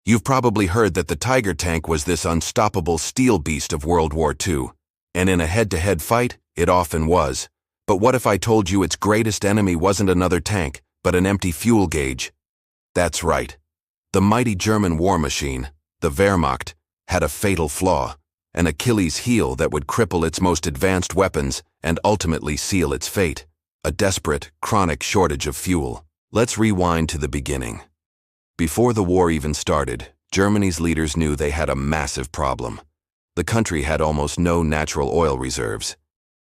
You've probably heard that the Tiger tank was this unstoppable steel beast of World War II, and in a head-to-head fight, it often was. But what if I told you its greatest enemy wasn't another tank, but an empty fuel gauge? That's right. The mighty German war machine, the Wehrmacht, had a fatal flaw, an Achilles heel that would cripple its most advanced weapons and ultimately seal its fate, a desperate, chronic shortage of fuel. Let's rewind to the beginning. Before the war even started, Germany's leaders knew they had a massive problem. The country had almost no natural oil reserves.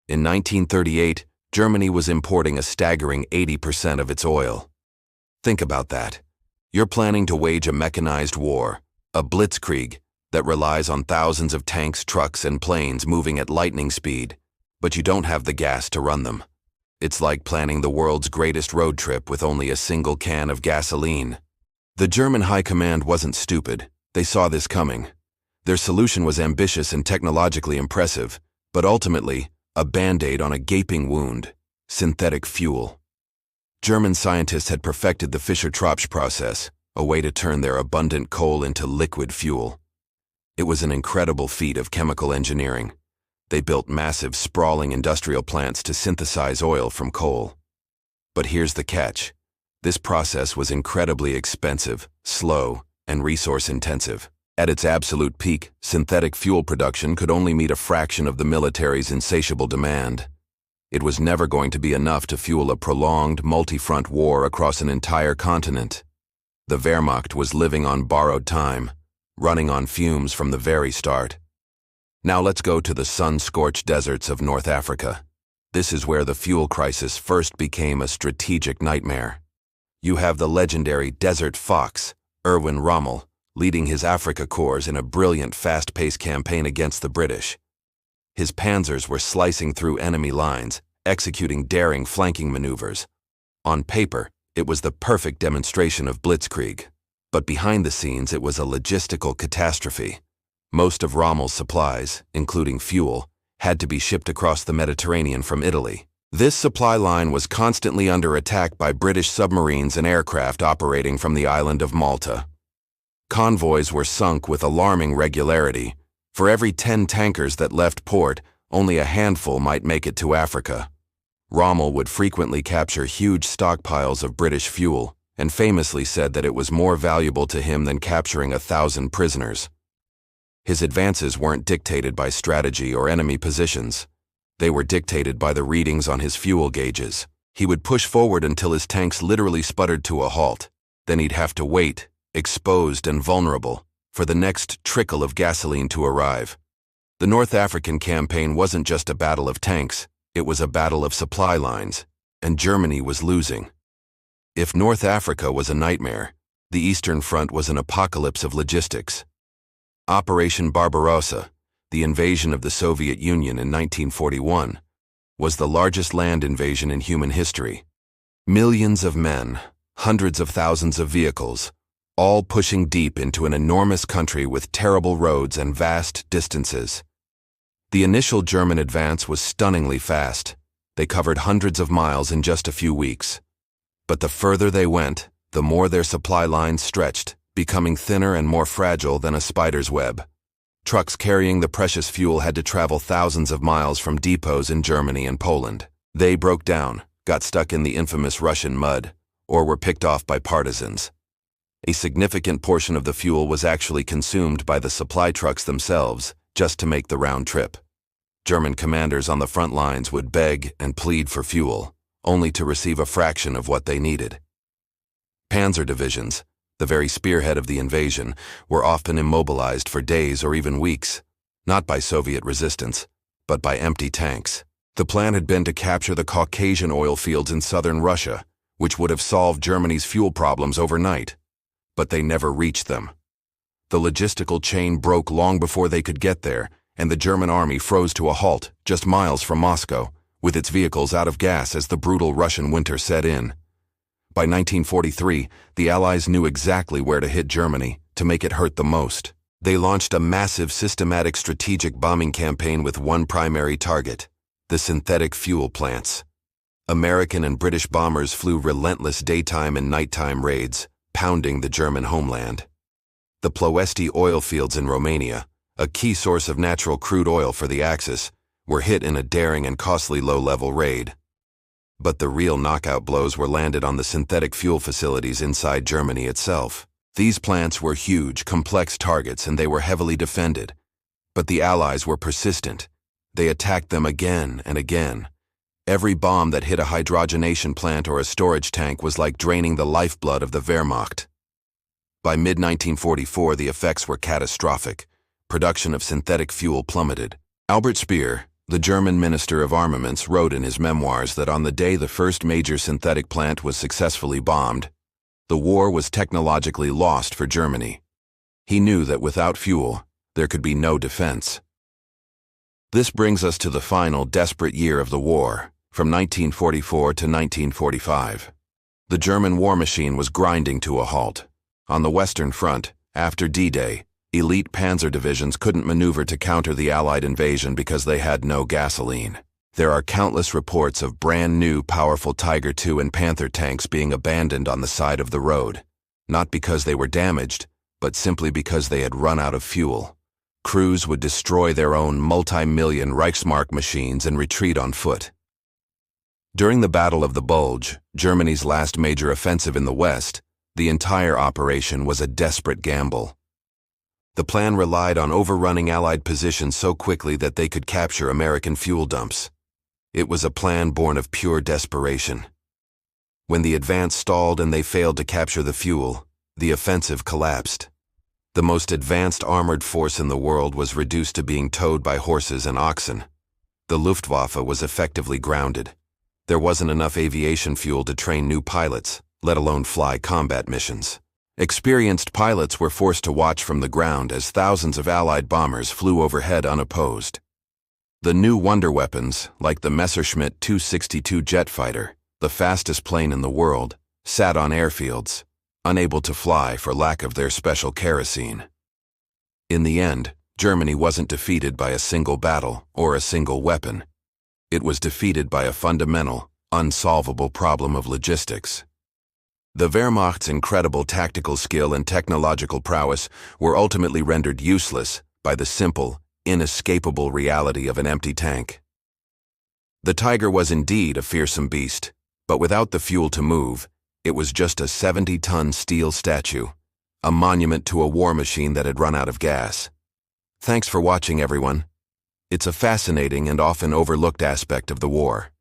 In 1938, Germany was importing a staggering 80% of its oil. Think about that. You're planning to wage a mechanized war, a blitzkrieg, that relies on thousands of tanks, trucks, and planes moving at lightning speed, but you don't have the gas to run them. It's like planning the world's greatest road trip with only a single can of gasoline. The German high command wasn't stupid. They saw this coming. Their solution was ambitious and technologically impressive, but ultimately, a band-aid on a gaping wound: synthetic fuel. German scientists had perfected the Fischer-Tropsch process, a way to turn their abundant coal into liquid fuel. It was an incredible feat of chemical engineering. They built massive, sprawling industrial plants to synthesize oil from coal. But here's the catch. This process was incredibly expensive, slow, and resource-intensive. At its absolute peak, synthetic fuel production could only meet a fraction of the military's insatiable demand. It was never going to be enough to fuel a prolonged, multi-front war across an entire continent. The Wehrmacht was living on borrowed time, running on fumes from the very start. Now let's go to the sun-scorched deserts of North Africa. This is where the fuel crisis first became a strategic nightmare. You have the legendary Desert Fox, Erwin Rommel, leading his Africa Corps in a brilliant, fast-paced campaign against the British. His panzers were slicing through enemy lines, executing daring flanking maneuvers. On paper, it was the perfect demonstration of blitzkrieg, but behind the scenes it was a logistical catastrophe. Most of Rommel's supplies, including fuel, had to be shipped across the Mediterranean from Italy. This supply line was constantly under attack by British submarines and aircraft operating from the island of Malta. Convoys were sunk with alarming regularity. For every 10 tankers that left port, only a handful might make it to Africa. Rommel would frequently capture huge stockpiles of British fuel, and famously said that it was more valuable to him than capturing 1,000 prisoners. His advances weren't dictated by strategy or enemy positions. They were dictated by the readings on his fuel gauges. He would push forward until his tanks literally sputtered to a halt. Then he'd have to wait, exposed and vulnerable, for the next trickle of gasoline to arrive. The North African campaign wasn't just a battle of tanks, it was a battle of supply lines, and Germany was losing. If North Africa was a nightmare, the Eastern Front was an apocalypse of logistics. Operation Barbarossa, the invasion of the Soviet Union in 1941, was the largest land invasion in human history. Millions of men, hundreds of thousands of vehicles, all pushing deep into an enormous country with terrible roads and vast distances. The initial German advance was stunningly fast. They covered hundreds of miles in just a few weeks. But the further they went, the more their supply lines stretched, becoming thinner and more fragile than a spider's web. Trucks carrying the precious fuel had to travel thousands of miles from depots in Germany and Poland. They broke down, got stuck in the infamous Russian mud, or were picked off by partisans. A significant portion of the fuel was actually consumed by the supply trucks themselves, just to make the round trip. German commanders on the front lines would beg and plead for fuel, only to receive a fraction of what they needed. Panzer divisions, the very spearhead of the invasion, were often immobilized for days or even weeks, not by Soviet resistance, but by empty tanks. The plan had been to capture the Caucasian oil fields in southern Russia, which would have solved Germany's fuel problems overnight. But they never reached them. The logistical chain broke long before they could get there, and the German army froze to a halt just miles from Moscow, with its vehicles out of gas as the brutal Russian winter set in. By 1943, the Allies knew exactly where to hit Germany to make it hurt the most. They launched a massive systematic strategic bombing campaign with one primary target: the synthetic fuel plants. American and British bombers flew relentless daytime and nighttime raids, pounding the German homeland. The Ploiești oil fields in Romania, a key source of natural crude oil for the Axis, were hit in a daring and costly low-level raid. But the real knockout blows were landed on the synthetic fuel facilities inside Germany itself. These plants were huge, complex targets, and they were heavily defended. But the Allies were persistent. They attacked them again and again. Every bomb that hit a hydrogenation plant or a storage tank was like draining the lifeblood of the Wehrmacht. By mid-1944, the effects were catastrophic. Production of synthetic fuel plummeted. Albert Speer, the German Minister of Armaments, wrote in his memoirs that on the day the first major synthetic plant was successfully bombed, the war was technologically lost for Germany. He knew that without fuel, there could be no defense. This brings us to the final desperate year of the war, from 1944 to 1945. The German war machine was grinding to a halt. On the Western Front, after D-Day, elite panzer divisions couldn't maneuver to counter the Allied invasion because they had no gasoline. There are countless reports of brand-new powerful Tiger II and Panther tanks being abandoned on the side of the road, not because they were damaged, but simply because they had run out of fuel. Crews would destroy their own multi-million Reichsmark machines and retreat on foot. During the Battle of the Bulge, Germany's last major offensive in the West, the entire operation was a desperate gamble. The plan relied on overrunning Allied positions so quickly that they could capture American fuel dumps. It was a plan born of pure desperation. When the advance stalled and they failed to capture the fuel, the offensive collapsed. The most advanced armored force in the world was reduced to being towed by horses and oxen. The Luftwaffe was effectively grounded. There wasn't enough aviation fuel to train new pilots, let alone fly combat missions. Experienced pilots were forced to watch from the ground as thousands of Allied bombers flew overhead unopposed. The new wonder weapons, like the Messerschmitt 262 jet fighter, the fastest plane in the world, sat on airfields, unable to fly for lack of their special kerosene. In the end, Germany wasn't defeated by a single battle or a single weapon. It was defeated by a fundamental, unsolvable problem of logistics. The Wehrmacht's incredible tactical skill and technological prowess were ultimately rendered useless by the simple, inescapable reality of an empty tank. The Tiger was indeed a fearsome beast, but without the fuel to move, it was just a 70-ton steel statue, a monument to a war machine that had run out of gas. Thanks for watching, everyone. It's a fascinating and often overlooked aspect of the war.